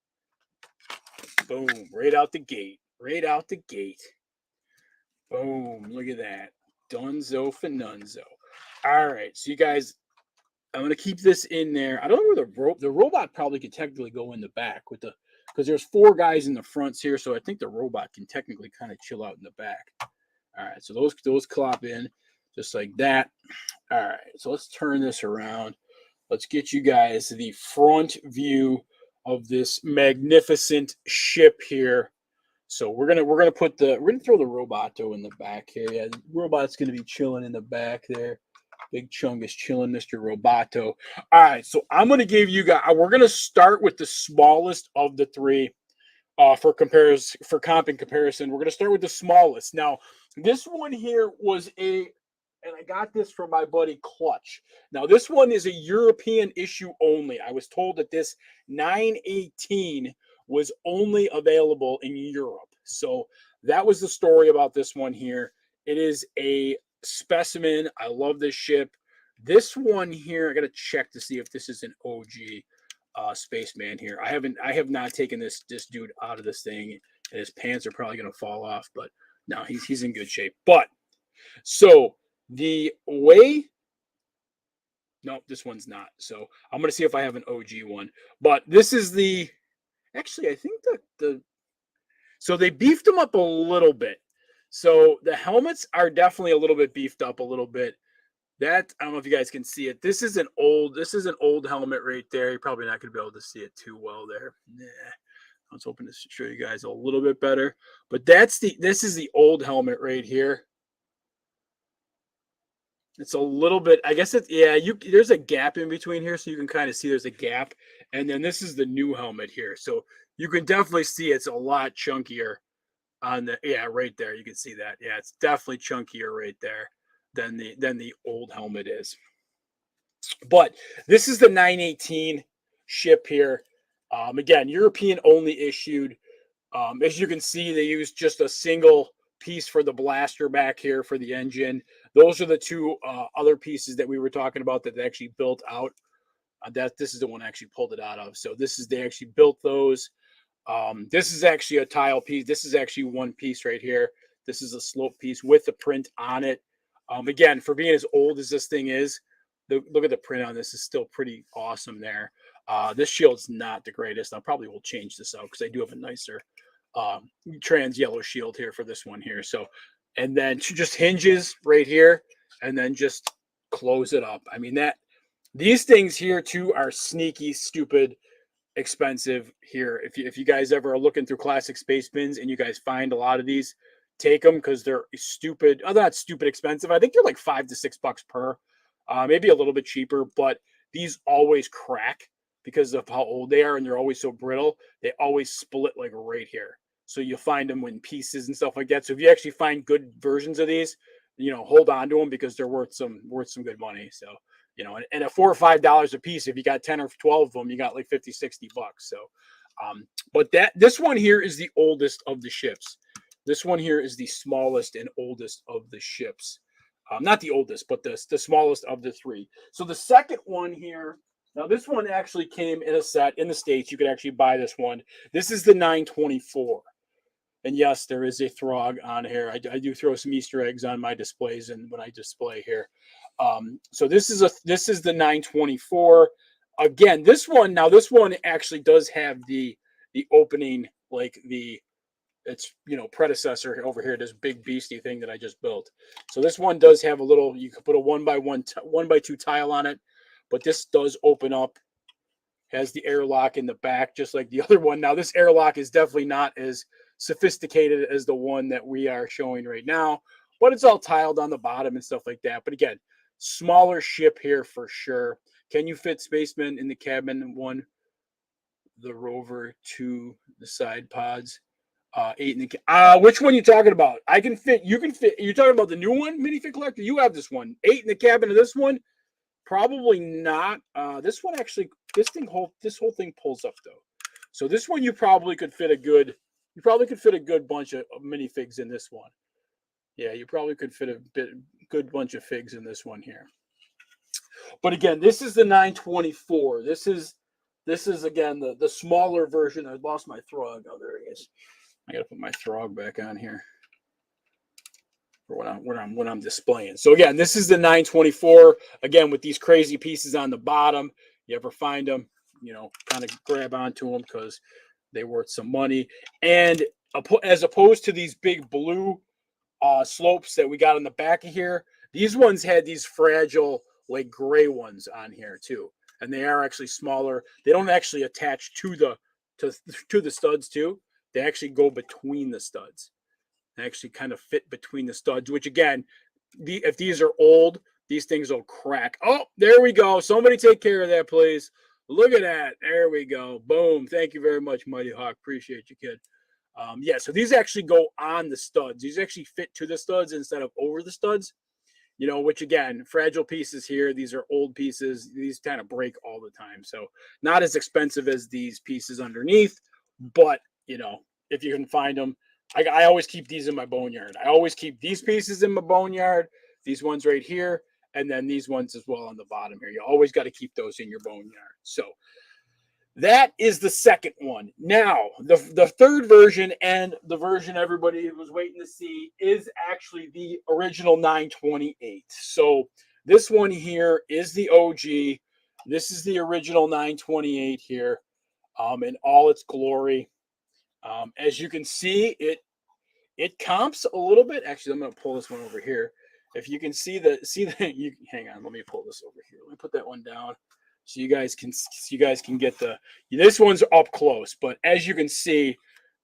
Boom! Right out the gate. Right out the gate. Boom! Look at that. Dunzo finunzo. All right. So you guys, I'm gonna keep this in there. I don't know where the robot probably could technically go in the back with because there's 4 guys in the fronts here, so I think the robot can technically kind of chill out in the back. All right, so those clop in just like that. All right, so let's turn this around. Let's get you guys the front view of this magnificent ship here. So we're gonna throw the Roboto in the back here. Yeah, the robot's gonna be chilling in the back there. Big Chung is chilling, Mr. Roboto. All right, so I'm gonna give you guys. We're gonna start with the smallest of the 3 for comp and comparison. We're gonna start with the smallest. Now, this one here was and I got this from my buddy Clutch. Now, this one is a European issue only. I was told that this 918 was only available in Europe. So that was the story about this one here. It is a specimen. I love this ship. This one here, I got to check to see if this is an OG. spaceman here. I have not taken this dude out of this thing, and his pants are probably gonna fall off, but no, he's in good shape. But so the way, no, this one's not. So I'm gonna see if I have an OG one. But this is the, actually I think the so they beefed them up a little bit. So the helmets are definitely a little bit beefed up a little bit. That, I don't know if you guys can see it. This is an old helmet right there. You're probably not going to be able to see it too well there. Nah. I was hoping to show you guys a little bit better. But this is the old helmet right here. It's a little bit, I guess it's, yeah, there's a gap in between here, so you can kind of see there's a gap. And then this is the new helmet here. So you can definitely see it's a lot chunkier on the, yeah, right there. You can see that. Yeah, it's definitely chunkier right there than the old helmet is. But this is the 918 ship here. Again, European only issued. As you can see, they used just a single piece for the blaster back here for the engine. Those are the two other pieces that we were talking about that they actually built out. This is the one I actually pulled it out of. So they actually built those. This is actually a tile piece. This is actually one piece right here. This is a slope piece with the print on it. Again, for being as old as this thing is, look at the print on this. Is still pretty awesome there. This shield's not the greatest. I probably will change this out because I do have a nicer trans yellow shield here for this one here. So, and then just hinges right here, and then just close it up. I mean, these things here too are sneaky, stupid, expensive here. If you guys ever are looking through classic space bins and you guys find a lot of these, take them because they're stupid. Oh, not stupid expensive. I think they're like $5 to $6 per, maybe a little bit cheaper, but these always crack because of how old they are, and they're always so brittle. They always split like right here. So you'll find them in pieces and stuff like that. So if you actually find good versions of these, hold on to them because they're worth some good money. So, and at $4 or $5 a piece, if you got 10 or 12 of them, you got like 50, $60. So, but this one here is the oldest of the ships. This one here is the smallest and oldest of the ships. Not the oldest, but the smallest of the three. So the second one here, now this one actually came in a set in the States. You could actually buy this one. This is the 924. And yes, there is a Throg on here. I do throw some Easter eggs on my displays and when I display here. So this is the 924. Again, this one actually does have the opening, like its predecessor over here, this big beastie thing that I just built. So this one does have a little, you can put a 1x2 tile on it, but this does open up, has the airlock in the back just like the other one. Now this airlock is definitely not as sophisticated as the one that we are showing right now, but it's all tiled on the bottom and stuff like that. But again, smaller ship here for sure. Can you fit spacemen in the cabin? One, the rover, two, the side pods, 8 in the which one are you talking about? You can fit. You're talking about the new one, minifig collector. You have this one, 8 in the cabin of this one. Probably not. This one actually, this whole thing pulls up though. So this one you probably could fit a good bunch of minifigs in this one. Yeah, you probably could fit a good bunch of figs in this one here. But again, this is the 924. This is again the smaller version. I lost my Throg. Oh, there he is. I gotta put my Throg back on here for when I'm displaying. So again, this is the 924. Again, with these crazy pieces on the bottom. You ever find them, kind of grab onto them because they worth some money. And as opposed to these big blue slopes that we got on the back of here, these ones had these fragile, like gray ones on here too, and they are actually smaller. They don't actually attach to the studs too. They actually go between the studs. They actually kind of fit between the studs, which again, if these are old, these things will crack. Oh, there we go. Somebody take care of that, please. Look at that. There we go. Boom. Thank you very much, Mighty Hawk. Appreciate you, kid. Yeah, so these actually go on the studs. These actually fit to the studs instead of over the studs, which again, fragile pieces here. These are old pieces. These kind of break all the time. So not as expensive as these pieces underneath, but, if you can find them, I always keep these in my boneyard. I always keep these pieces in my boneyard, these ones right here, and then these ones as well on the bottom here. You always got to keep those in your boneyard. So That is the second one. Now, the third version and the version everybody was waiting to see is actually the original 928. So this one here is the OG. This is the original 928 here, in all its glory. As you can see, it comps a little bit. Actually, I'm going to pull this one over here. If you can see the you hang on, let me pull this over here. Let me put that one down so you guys can get this one's up close, but as you can see,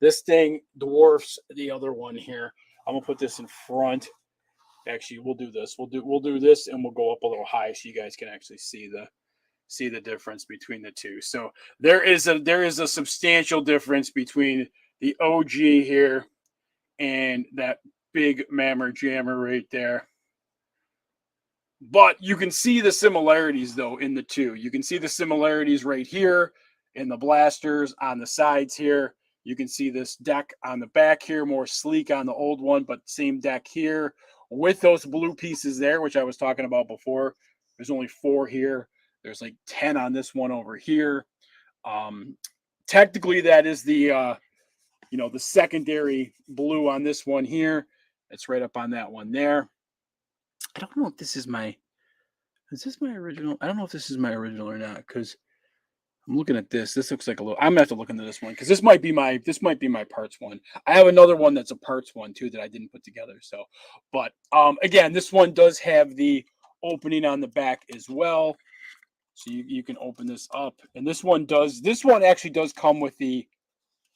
this thing dwarfs the other one here. I'm going to put this in front. Actually, we'll do this. We'll do this and we'll go up a little high so you guys can actually see the difference between the two. So there is a substantial difference between the OG here and that big mammer jammer right there. But you can see the similarities, though, in the two. You can see the similarities right here in the blasters on the sides here. You can see this deck on the back here, more sleek on the old one, but same deck here with those blue pieces there, which I was talking about before. There's only 4 here. There's like 10 on this one over here. Technically, that is the the secondary blue on this one here. It's right up on that one there. I don't know if this is my original? I don't know if this is my original or not, because I'm looking at this. This looks like a little. I'm gonna have to look into this one because this might be my parts one. I have another one that's a parts one too that I didn't put together. So, but again, this one does have the opening on the back as well, so you can open this up. And this one actually does come with the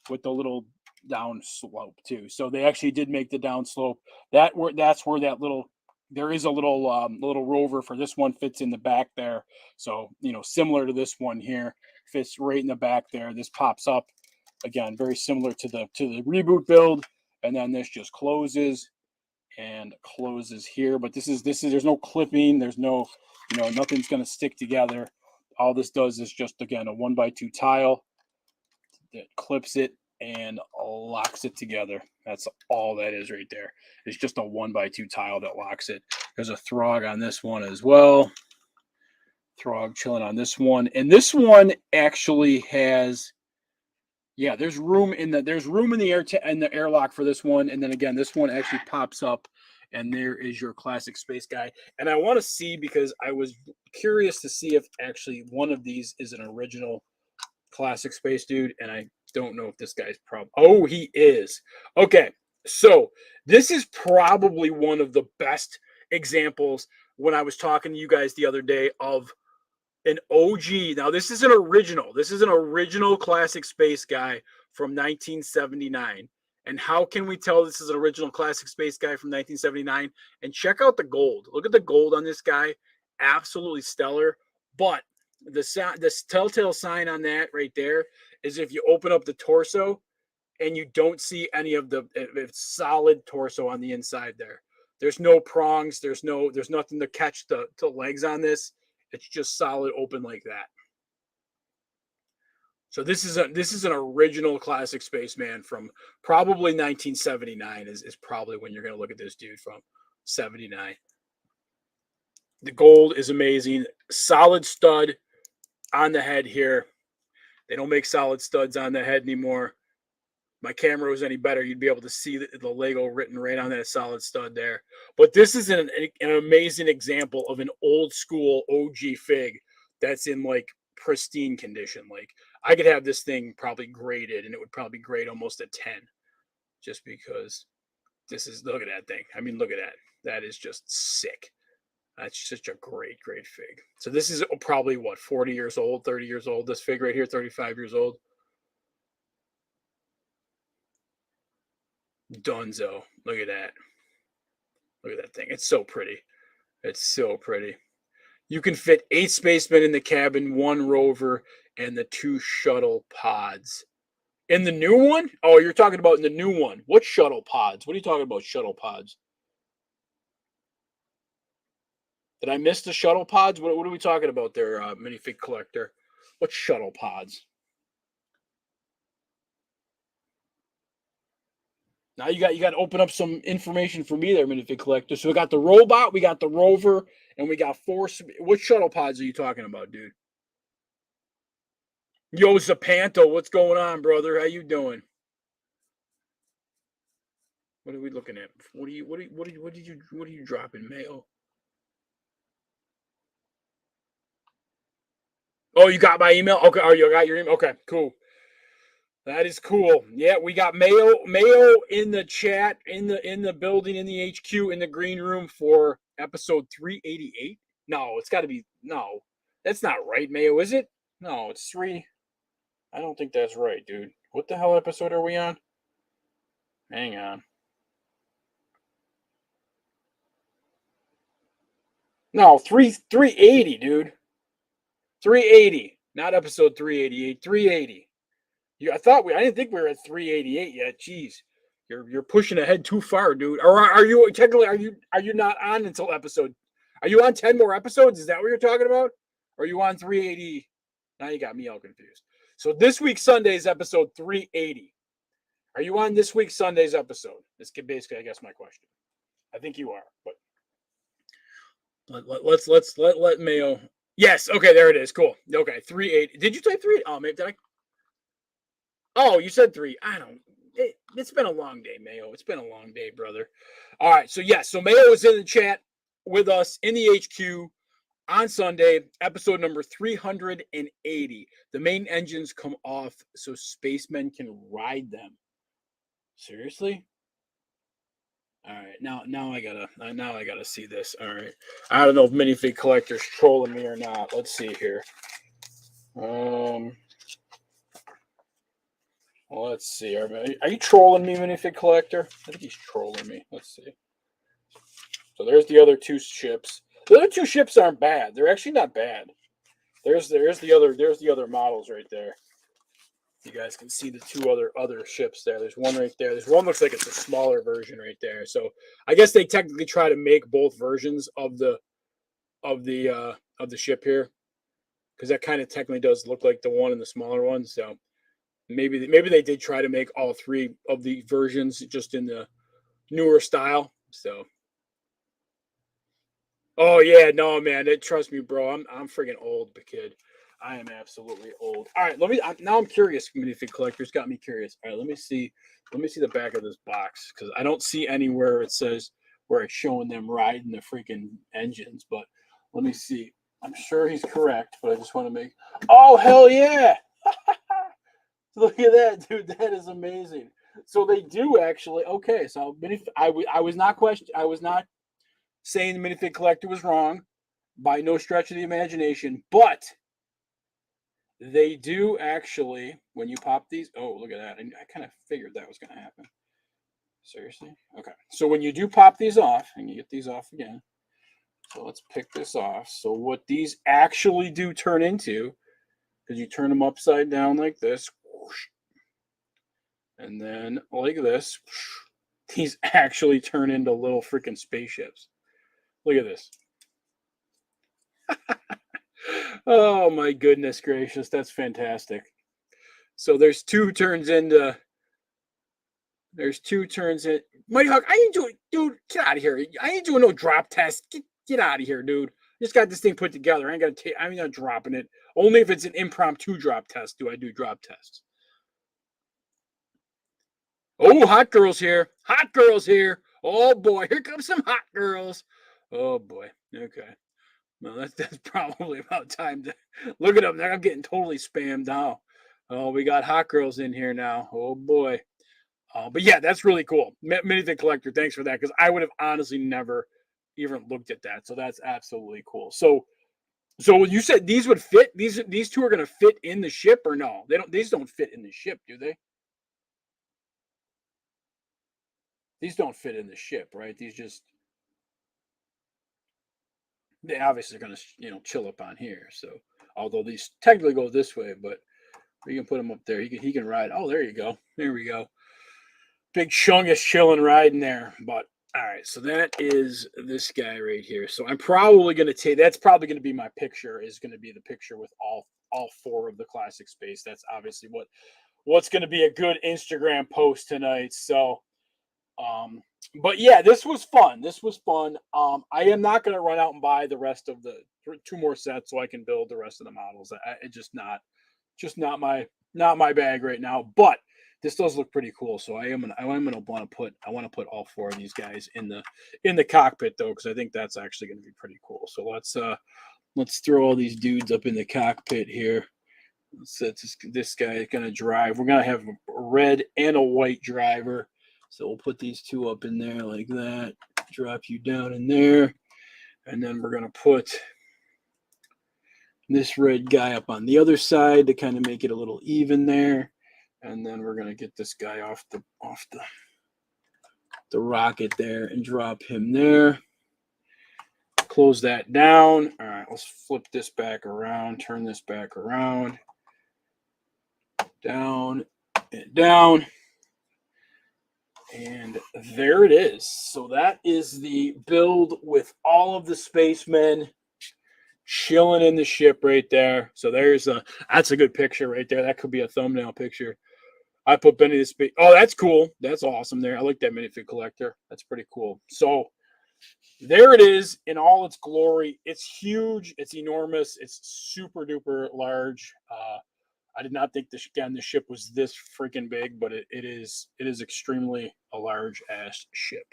little down slope too. So they actually did make the down slope. That's where that little there is a little rover for this one fits in the back there. So similar to this one here, fits right in the back there. This pops up again, very similar to the Reboot build, and then this just closes and closes here. But this is there's no clipping. There's no nothing's going to stick together. All this does is just again a 1x2 tile that clips it and locks it together. That's all that is right there. It's just a 1x2 tile that locks it. There's a Throg on this one as well. Throg chilling on this one. And this one actually has, there's room in the airlock for this one. And then again, this one actually pops up and there is your classic space guy. And I want to see, because I was curious to see if actually one of these is an original classic space dude, and I don't know if this guy's oh, he is. Okay, so this is probably one of the best examples when I was talking to you guys the other day of an OG. Now, this is an original. This is an original classic space guy from 1979. And how can we tell this is an original classic space guy from 1979? And check out the gold. Look at the gold on this guy. Absolutely stellar. But the telltale sign on that right there is if you open up the torso and you don't see any of the solid torso on the inside there. There's no prongs. There's nothing to catch the legs on this. It's just solid open like that. So this is an original classic spaceman from probably 1979 is probably when you're going to look at this dude from 79. The gold is amazing. Solid stud on the head here. They don't make solid studs on the head anymore. My camera was any better, you'd be able to see the Lego written right on that solid stud there. But this is an amazing example of an old school OG fig that's in like pristine condition. Like I could have this thing probably graded and it would probably grade almost a 10 just because look at that thing. I mean, look at that. That is just sick. That's such a great fig. So this is probably 40 years old, 30 years old. This fig right here, 35 years old. Dunzo. Look at that. Look at that thing. It's so pretty. It's so pretty. You can fit 8 spacemen in the cabin, 1 rover, and the 2 shuttle pods. In the new one? Oh, you're talking about in the new one. What shuttle pods? What are you talking about, shuttle pods? Did I miss the shuttle pods? What are we talking about there, minifig collector? What shuttle pods? Now you got to open up some information for me there, minifig collector. So we got the robot, we got the rover, and we got 4. What shuttle pods are you talking about, dude? Yo, Zapanto, what's going on, brother? How you doing? What are we looking at? What are you dropping, Mayo? Oh, you got my email? Okay. Oh, you got your email? Okay, cool. That is cool. Yeah, we got Mayo in the chat, in the building, in the HQ, in the green room for episode 388. No, it's got to be no. That's not right, Mayo, is it? No, it's 3. I don't think that's right, dude. What the hell episode are we on? Hang on. No, 380, dude. 380. Not episode 388, 380. I didn't think we were at 388 yet. Jeez. You're pushing ahead too far, dude. Or are you technically are you not on until episode? Are you on 10 more episodes? Is that what you're talking about? Or are you on 380? Now you got me all confused. So this week's Sunday is episode 380. Are you on this week's Sunday's episode? This could basically, I guess, my question. I think you are, but let Mayo. Yes, okay, there it is. Cool. Okay, 380. Did you type 3? Oh, maybe did I? Oh, you said 3. I don't. It's been a long day, Mayo. It's been a long day, brother. All right, so yes, so Mayo is in the chat with us in the HQ on Sunday, episode number 380. The main engines come off so spacemen can ride them. Seriously? All right, now I gotta see this. All right, I don't know if minifig collector's trolling me or not. Let's see here. Let's see. Are you trolling me, minifig collector? I think he's trolling me. Let's see. So there's the other two ships. The other two ships aren't bad. They're actually not bad. There's the other models right there. You guys can see the two other ships there. There's one right there. There's one looks like it's a smaller version right there. So I guess they technically try to make both versions of the ship here, because that kind of technically does look like the one and the smaller one. So maybe they did try to make all three of the versions just in the newer style. So oh yeah, no man, trust me, bro. I'm friggin' old, kid. I am absolutely old. All right, now I'm curious. Minifig collectors got me curious. All right, let me see the back of this box, because I don't see anywhere it says where it's showing them riding the freaking engines. But let me see. I'm sure he's correct, but I just want to make. Oh hell yeah! Look at that, dude. That is amazing. So they do actually. Okay, so I was not saying the minifig collector was wrong by no stretch of the imagination, but they do actually, when you pop these, oh, look at that. I kind of figured that was going to happen. Seriously? Okay. So when you do pop these off, and you get these off again, so let's pick this off. So what these actually do turn into, because you turn them upside down like this, and then like this, these actually turn into little freaking spaceships. Look at this. Oh my goodness gracious, that's fantastic. So there's two turns in. Mighty Hawk, I ain't doing, dude, get out of here. I ain't doing no drop test. Get out of here, dude. Just got this thing put together. I'm not dropping it. Only if it's an impromptu drop test do I do drop tests. Oh, hot girls here. Hot girls here. Oh boy, here comes some hot girls. Oh boy. Okay. Well, that's probably about time to look at them. I'm getting totally spammed now. Oh, we got hot girls in here now. Oh boy. But yeah, that's really cool. Minifig collector, thanks for that, because I would have honestly never even looked at that. So that's absolutely cool. So you said these would fit. These two are going to fit in the ship, or no? They don't. These don't fit in the ship, do they? These don't fit in the ship, right? They obviously are going to chill up on here. So although these technically go this way, but we can put him up there. He can ride. Oh, there you go. There we go. Big Chungus chilling riding there. But all right, so that is this guy right here. So I'm probably going to take. That's probably going to be my picture. Is going to be the picture with all four of the classic space. That's obviously what's going to be a good Instagram post tonight. So but yeah, this was fun. I am not going to run out and buy the rest of the 2 more sets so I can build the rest of the models. It's just not Just not my bag right now. But this does look pretty cool. So I am gonna want to put all four of these guys in the cockpit though, because I think that's actually gonna be pretty cool. So let's throw all these dudes up in the cockpit here. So this guy is gonna drive. We're gonna have a red and a white driver. So we'll put these two up in there like that. Drop you down in there. And then we're going to put this red guy up on the other side to kind of make it a little even there. And then we're going to get this guy off the rocket there and drop him there. Close that down. All right, let's flip this back around, turn this back around. Down and down. And there it is. So that is the build with all of the spacemen chilling in the ship right there. So that's a good picture right there. That could be a thumbnail picture. I put Benny the Space. Oh, that's cool. That's awesome there. I like that minifig collector. That's pretty cool. So there it is in all its glory. It's huge. It's enormous. It's super duper large. I did not think the ship was this freaking big, but it is extremely a large ass ship.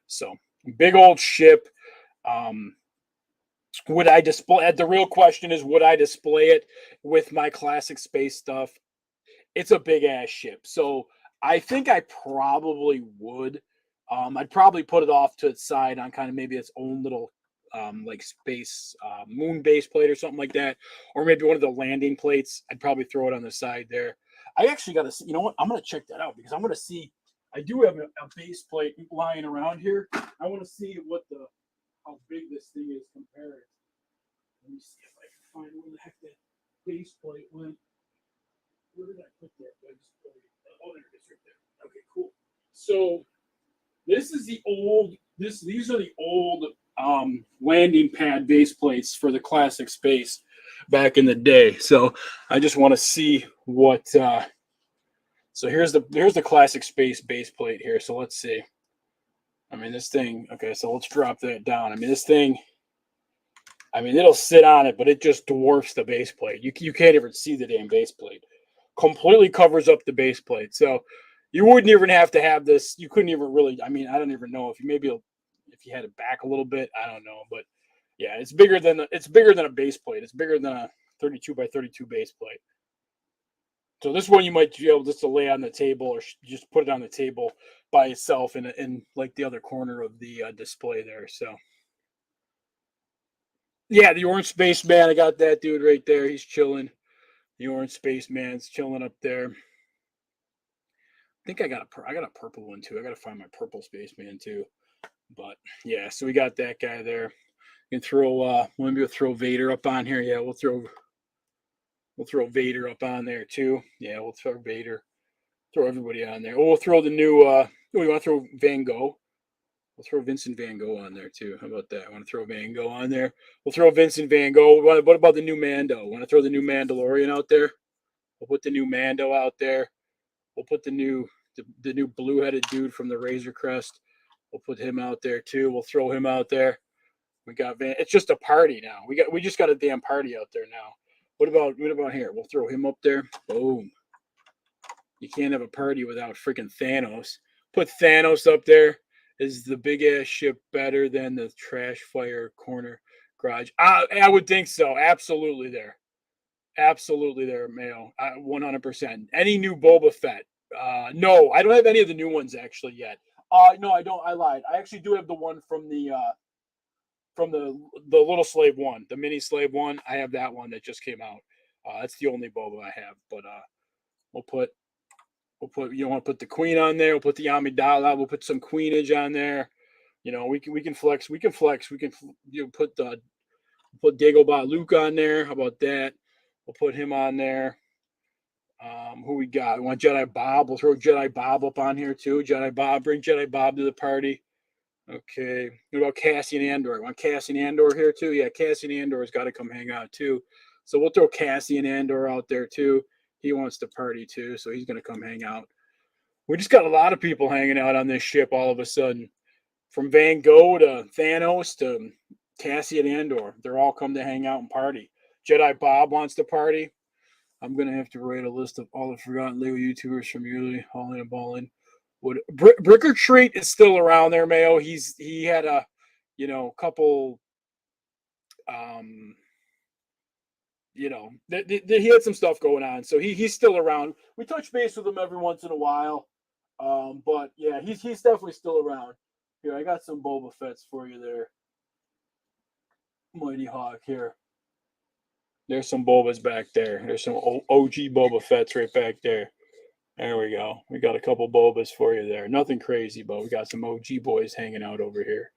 So big old ship. Would I display it? The real question is, would I display it with my classic space stuff? It's a big ass ship. So I think I probably would. I'd probably put it off to its side on kind of maybe its own little like space moon base plate or something like that, or maybe one of the landing plates. I'd probably throw it on the side there. I actually got to see, you know what? I'm going to check that out because I'm going to see. I do have a base plate lying around here. I want to see how big this thing is compared. Let me see if I can find where the heck that base plate went. Where did I put that base plate? Oh, there it is right there. Okay, cool. So this is the old. These are the old landing pad base plates for the classic space back in the day. So I just want to see what. So here's the classic space base plate here. So let's see. I mean, this thing. Okay, so let's drop that down. I mean, this thing. I mean, it'll sit on it, but it just dwarfs the base plate. You can't even see the damn base plate. Completely covers up the base plate. So you wouldn't even have to have this. You couldn't even really. I mean, I don't even know if you had it back a little bit. I don't know, but yeah, it's bigger than a base plate. It's bigger than a 32 by 32 base plate. So this one you might be able just to lay on the table or just put it on the table by itself in like the other corner of the display there. So yeah, the orange spaceman. I got that dude right there. He's chilling. The orange spaceman's chilling up there. I think I got a purple one too. I got to find my purple spaceman too. But yeah, so we got that guy there. You can throw maybe we'll throw Vader up on here. Yeah, we'll throw Vader up on there too. Yeah, we'll throw Vader. Throw everybody on there. Oh, we'll throw the new we want to throw Van Gogh. We'll throw Vincent Van Gogh on there too. How about that? I want to throw Van Gogh on there. We'll throw Vincent Van Gogh. What about the new Mando? Want to throw the new Mandalorian out there? We'll put the new Mando out there. We'll put the new blue-headed dude from the Razor Crest. We'll put him out there too. We'll throw him out there. We got Van. It's just a party now. We just got a damn party out there now. What about here? We'll throw him up there. Boom. You can't have a party without freaking Thanos. Put Thanos up there. Is the big ass ship better than the trash fire corner garage? I would think so. Absolutely there. Absolutely there, Mayo. 100%. Any new Boba Fett? No, I don't have any of the new ones actually yet. No, I don't. I lied. I actually do have the one from the little slave one, the mini slave one. I have that one that just came out. That's the only Boba I have. But we'll put. You want to put the Queen on there? We'll put the Amidala. We'll put some Queenage on there. You know, we can flex. We can flex. We can put Dagobah Luke on there. How about that? We'll put him on there. Who we got? We want Jedi Bob. We'll throw Jedi Bob up on here too. Jedi Bob. Bring Jedi Bob to the party. Okay. What about Cassian Andor? Want Cassian Andor here too? Yeah, Cassian Andor's got to come hang out too. So we'll throw Cassian Andor out there too. He wants to party too, so he's going to come hang out. We just got a lot of people hanging out on this ship all of a sudden. From Van Gogh to Thanos to Cassian Andor. They're all come to hang out and party. Jedi Bob wants to party. I'm gonna have to write a list of all the forgotten Lego YouTubers from yearly hauling and balling. Would Brick or Treat is still around there, Mayo. He had a couple um he had some stuff going on, so he's still around. We touch base with him every once in a while, but yeah, he's definitely still around. Here, I got some Boba Fett's for you there, Mighty Hawk. Here, there's some Bobas back there. There's some OG Boba Fett's right back there. There we go. We got a couple Bobas for you there. Nothing crazy, but we got some OG boys hanging out over here.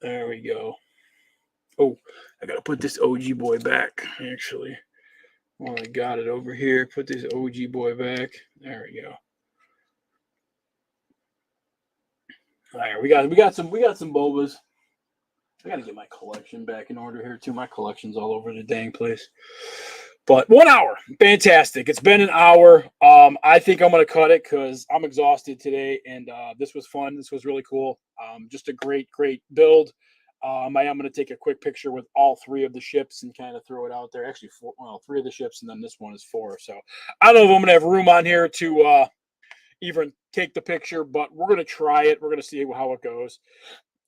There we go. Oh, I gotta put this OG boy back, actually. Well, I got it over here. Put this OG boy back. There we go. All right, we got some Bobas. I gotta get my collection back in order here too. My collection's all over the dang place. But 1 hour, fantastic. It's been an hour. I think I'm gonna cut it because I'm exhausted today, and this was fun. This was really cool. Just a great build. I am going to take a quick picture with all 3 of the ships and kind of throw it out there. Actually, 3 of the ships, and then this one is 4. So I don't know if I'm going to have room on here to even take the picture, but we're going to try it. We're going to see how it goes.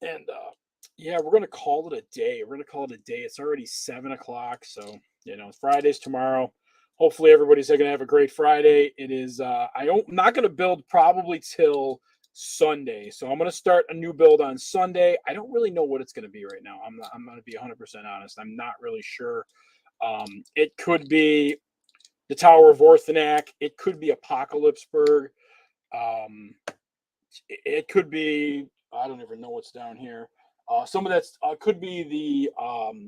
And yeah, we're going to call it a day. We're going to call it a day. It's already 7 o'clock. So, Friday's tomorrow. Hopefully everybody's going to have a great Friday. It is, I'm not going to build probably till Sunday. So I'm going to start a new build on Sunday. I don't really know what it's going to be right now. I'm going to be 100% honest. I'm not really sure. It could be the Tower of Orthonac. It could be Apocalypseburg. It could be, I don't even know what's down here. Some of that could be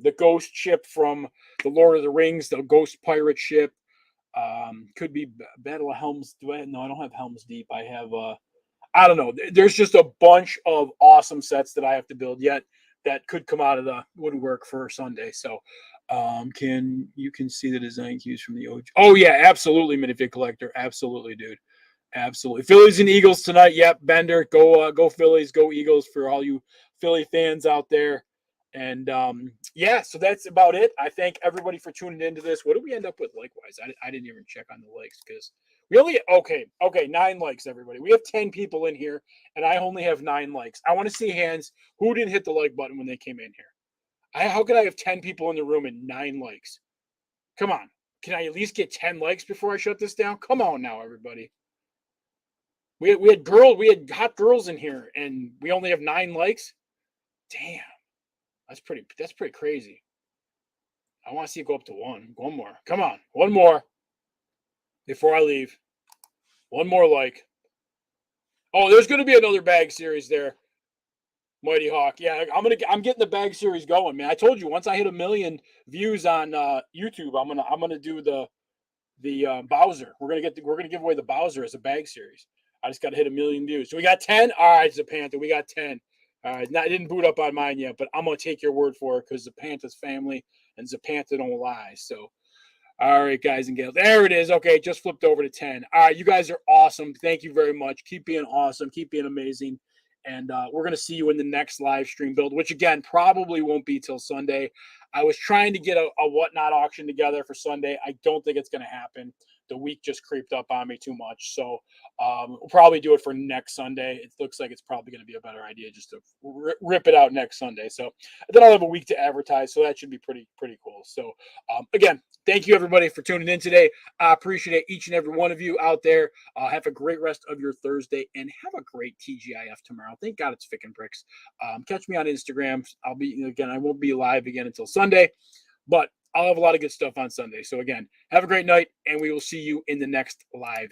the ghost ship from the Lord of the Rings, the ghost pirate ship. Could be Battle of Helm's. No, I don't have Helm's Deep. I have I don't know. There's just a bunch of awesome sets that I have to build yet that could come out of the woodwork for Sunday. So, can see the design cues from the OG? Oh yeah, absolutely, Minifig Collector. Absolutely, dude. Absolutely. Phillies and Eagles tonight. Yep, Bender. Go Phillies. Go Eagles for all you Philly fans out there. And yeah, so that's about it. I thank everybody for tuning into this. What did we end up with likewise? I didn't even check on the likes because we only okay, 9 likes, everybody. We have 10 people in here, and I only have 9 likes. I want to see hands who didn't hit the like button when they came in here. How could I have 10 people in the room and 9 likes? Come on. Can I at least get 10 likes before I shut this down? Come on now, everybody. We had hot girls in here, and we only have 9 likes. Damn, that's pretty crazy. I want to see it go up to 1. One more. Come on, 1 more before I leave. 1 more like. Oh, there's going to be another bag series there, Mighty Hawk. Yeah, I'm getting the bag series going, man. I told you once I hit 1 million views on YouTube, I'm gonna do the Bowser. We're gonna give away the Bowser as a bag series. I just got to hit 1 million views. So we got 10. All right, Zapantha, we got 10. All right, I didn't boot up on mine yet, but I'm gonna take your word for it because Zapantha's family and Zapantha don't lie. So, all right, guys and gals, there it is. Okay, just flipped over to 10. All right, you guys are awesome. Thank you very much. Keep being awesome. Keep being amazing. And we're gonna see you in the next live stream build, which again probably won't be till Sunday. I was trying to get a whatnot auction together for Sunday. I don't think it's gonna happen. The week just creeped up on me too much. So we'll probably do it for next Sunday. It looks like it's probably going to be a better idea just to rip it out next Sunday. So then I'll have a week to advertise. So that should be pretty cool. So again, thank you everybody for tuning in today. I appreciate each and every one of you out there. Have a great rest of your Thursday and have a great TGIF tomorrow. Thank God it's Fikinbricks. Catch me on Instagram. I won't be live again until Sunday, but I'll have a lot of good stuff on Sunday. So again, have a great night, and we will see you in the next live